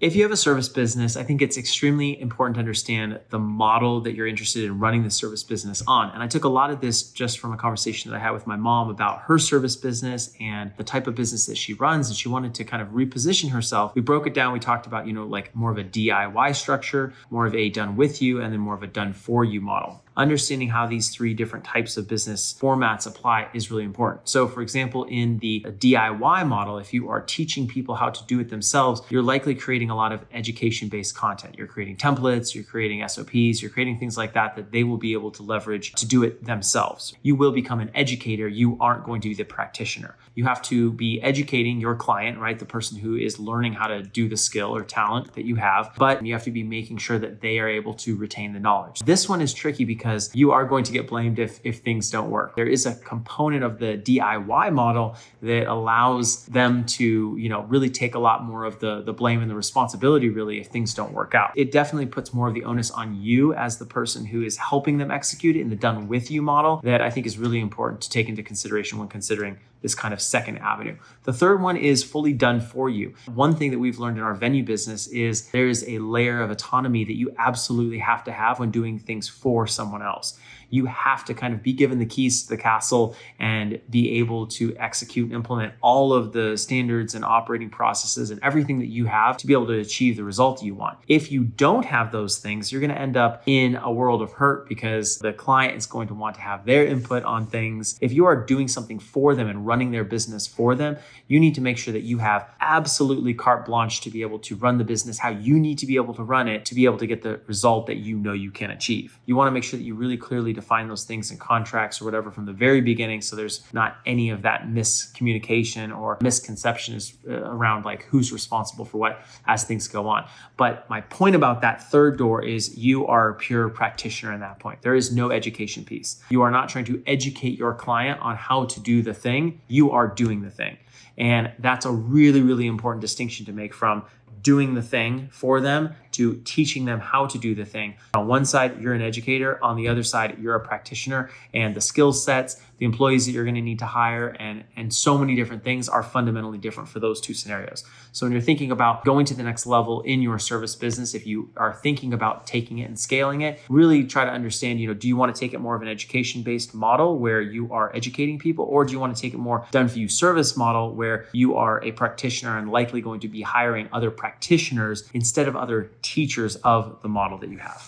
If you have a service business, I think it's extremely important to understand the model that you're interested in running the service business on. And I took a lot of this just from a conversation that I had with my mom about her service business and the type of business that she runs. And she wanted to kind of reposition herself. We broke it down. We talked about, like more of a DIY structure, more of a done with you, and then more of a done for you model. Understanding how these three different types of business formats apply is really important. So for example, in the DIY model, if you are teaching people how to do it themselves, you're likely creating a lot of education-based content. You're creating templates, you're creating SOPs, you're creating things like that they will be able to leverage to do it themselves. You will become an educator. You aren't going to be the practitioner. You have to be educating your client, right? The person who is learning how to do the skill or talent that you have, but you have to be making sure that they are able to retain the knowledge. This one is tricky because you are going to get blamed if things don't work. There is a component of the DIY model that allows them to, really take a lot more of the blame and the responsibility really if things don't work out. It definitely puts more of the onus on you as the person who is helping them execute it in the done with you model that I think is really important to take into consideration when considering this kind of second avenue. The third one is fully done for you. One thing that we've learned in our venue business is there is a layer of autonomy that you absolutely have to have when doing things for someone else. You have to kind of be given the keys to the castle and be able to execute and implement all of the standards and operating processes and everything that you have to be able to achieve the result you want. If you don't have those things, you're going to end up in a world of hurt because the client is going to want to have their input on things. If you are doing something for them and running their business for them, you need to make sure that you have absolutely carte blanche to be able to run the business how you need to be able to run it to be able to get the result that you know you can achieve. You want to make sure that you really clearly define those things in contracts or whatever from the very beginning, so there's not any of that miscommunication or misconception around like who's responsible for what as things go on. But my point about that third door is you are a pure practitioner in that point. There is no education piece. You are not trying to educate your client on how to do the thing. You are doing the thing. And that's a really, really important distinction to make from doing the thing for them to teaching them how to do the thing. On one side, you're an educator. On the other side, you're a practitioner. And the skill sets, the employees that you're going to need to hire, and so many different things are fundamentally different for those two scenarios. So when you're thinking about going to the next level in your service business, if you are thinking about taking it and scaling it, really try to understand, do you want to take it more of an education-based model where you are educating people, or do you want to take it more done for you service model where you are a practitioner and likely going to be hiring other practitioners instead of other teachers of the model that you have?